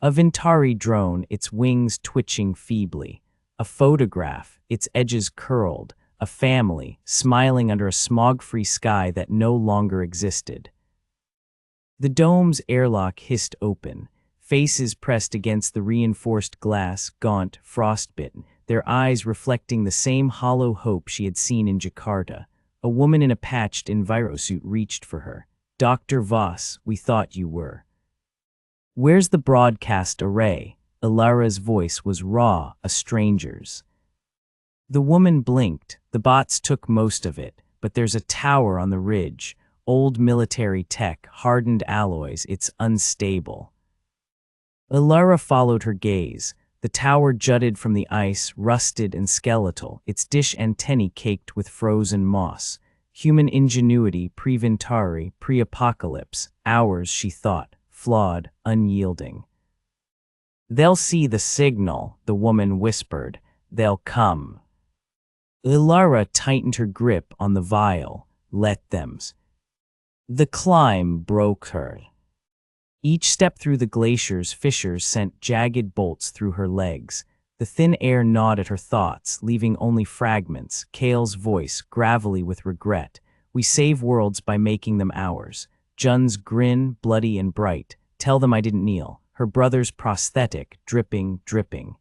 A Vintari drone, its wings twitching feebly. A photograph, its edges curled. A family, smiling under a smog-free sky that no longer existed. The dome's airlock hissed open, faces pressed against the reinforced glass, gaunt, frostbitten, their eyes reflecting the same hollow hope she had seen in Jakarta. A woman in a patched envirosuit reached for her. "Dr. Voss, we thought you were." "Where's the broadcast array?" Elara's voice was raw, a stranger's. The woman blinked. "The bots took most of it, but there's a tower on the ridge. Old military tech, hardened alloys, it's unstable." Elara followed her gaze. The tower jutted from the ice, rusted and skeletal, its dish antennae caked with frozen moss. Human ingenuity, pre-Vintari, pre-apocalypse. Ours, she thought, flawed, unyielding. "They'll see the signal," the woman whispered. "They'll come." Elara tightened her grip on the vial. "Let them." The climb broke her. Each step through the glacier's fissures sent jagged bolts through her legs. The thin air gnawed at her thoughts, leaving only fragments. Kael's voice, gravelly with regret. "We save worlds by making them ours." Jun's grin, bloody and bright. "Tell them I didn't kneel." Her brother's prosthetic, dripping, dripping.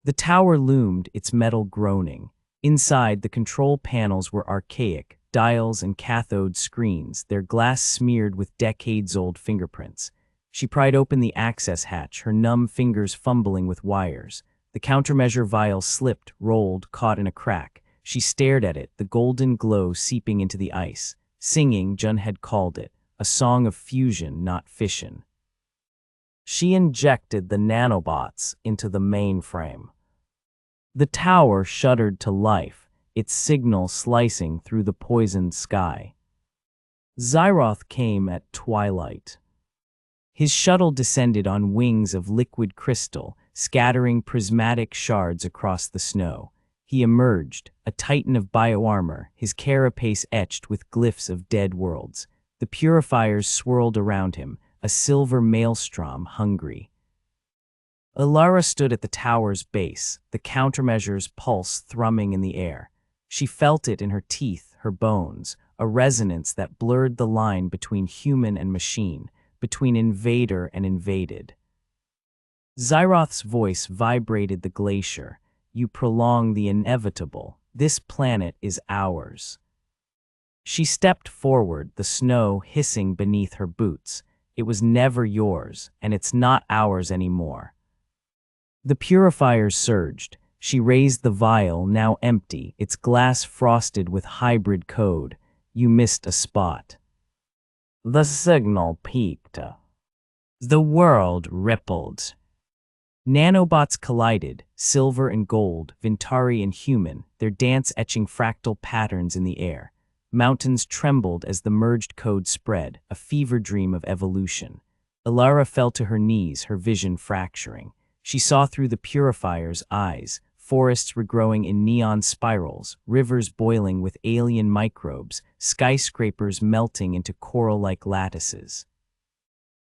The tower loomed, its metal groaning. Inside, the control panels were archaic, dials and cathode screens, their glass smeared with decades-old fingerprints. She pried open the access hatch, her numb fingers fumbling with wires. The countermeasure vial slipped, rolled, caught in a crack. She stared at it, the golden glow seeping into the ice. Singing, Jun had called it, a song of fusion, not fission. She injected the nanobots into the mainframe. The tower shuddered to life, its signal slicing through the poisoned sky. Zyroth came at twilight. His shuttle descended on wings of liquid crystal, scattering prismatic shards across the snow. He emerged, a titan of bioarmor, his carapace etched with glyphs of dead worlds. The purifiers swirled around him, a silver maelstrom hungry. Elara stood at the tower's base, the countermeasure's pulse thrumming in the air. She felt it in her teeth, her bones, a resonance that blurred the line between human and machine, between invader and invaded. Zyroth's voice vibrated the glacier. "You prolong the inevitable. This planet is ours." She stepped forward, the snow hissing beneath her boots. "It was never yours, and it's not ours anymore." The purifiers surged. She raised the vial, now empty, its glass frosted with hybrid code. "You missed a spot." The signal peaked. The world rippled. Nanobots collided, silver and gold, Vintari and human, their dance etching fractal patterns in the air. Mountains trembled as the merged code spread, a fever dream of evolution. Elara fell to her knees, her vision fracturing. She saw through the purifier's eyes, forests regrowing in neon spirals, rivers boiling with alien microbes, skyscrapers melting into coral-like lattices.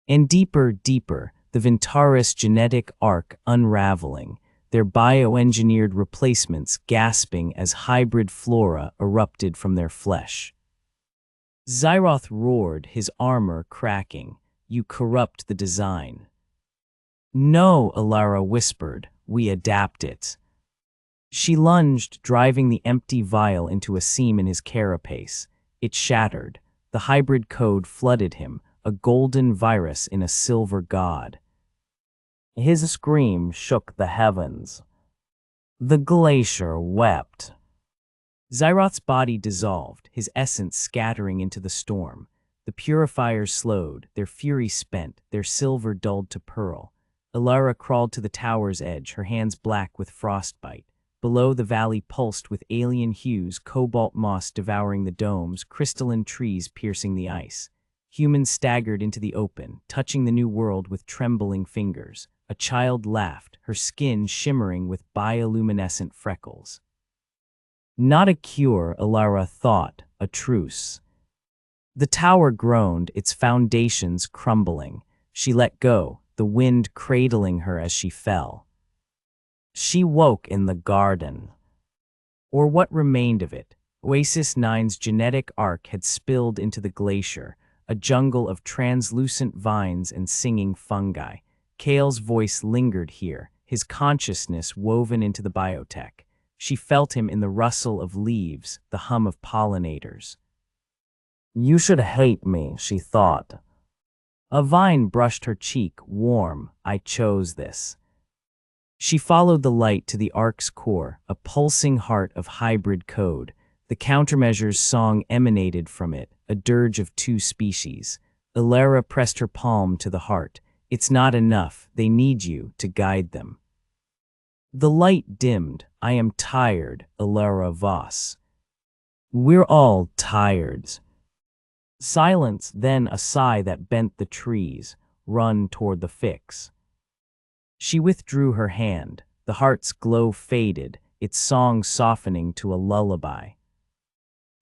And deeper, deeper, the Vintaris genetic arc unraveling, their bioengineered replacements gasping as hybrid flora erupted from their flesh. Zyroth roared, his armor cracking. "You corrupt the design." "No," Elara whispered, "we adapt it." She lunged, driving the empty vial into a seam in his carapace. It shattered. The hybrid code flooded him, a golden virus in a silver god. His scream shook the heavens. The glacier wept. Zyroth's body dissolved, his essence scattering into the storm. The purifiers slowed, their fury spent, their silver dulled to pearl. Elara crawled to the tower's edge, her hands black with frostbite. Below, the valley pulsed with alien hues, cobalt moss devouring the domes, crystalline trees piercing the ice. Humans staggered into the open, touching the new world with trembling fingers. A child laughed, her skin shimmering with bioluminescent freckles. Not a cure, Elara thought, a truce. The tower groaned, its foundations crumbling. She let go. the wind cradling her as she fell. She woke in the garden, or what remained of it. Oasis 9's genetic arc had spilled into the glacier, a jungle of translucent vines and singing fungi. Kael's voice lingered here, his consciousness woven into the biotech. She felt him in the rustle of leaves, the hum of pollinators. "You should hate me," she thought. A vine brushed her cheek, warm. "I chose this." She followed the light to the ark's core, a pulsing heart of hybrid code. The countermeasure's song emanated from it, a dirge of two species. Elara pressed her palm to the heart. "It's not enough. They need you to guide them." The light dimmed. "I am tired, Elara Voss." "We're all tired." Silence, then a sigh that bent the trees. "Run toward the fix." She withdrew her hand. The heart's glow faded, its song softening to a lullaby.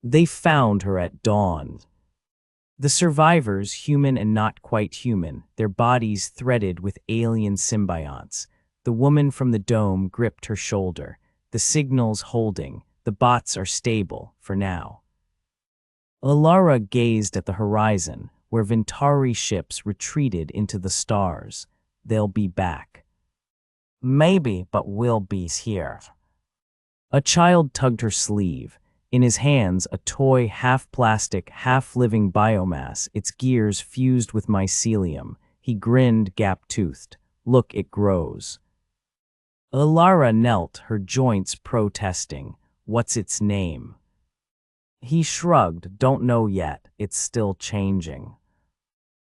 They found her at dawn. The survivors, human and not quite human, their bodies threaded with alien symbionts. The woman from the dome gripped her shoulder. "The signal's holding. The bots are stable, for now." Elara gazed at the horizon, where Ventari ships retreated into the stars. "They'll be back." "Maybe, but we'll be here." A child tugged her sleeve. In his hands, a toy half-plastic, half-living biomass, its gears fused with mycelium. He grinned, gap-toothed. "Look, it grows." Elara knelt, her joints protesting. "What's its name?" He shrugged. "Don't know yet. It's still changing."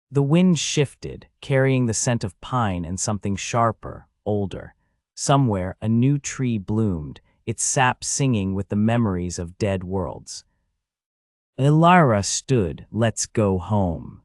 The wind shifted, carrying the scent of pine and something sharper, older. Somewhere, a new tree bloomed, its sap singing with the memories of dead worlds. Elara stood. "Let's go home."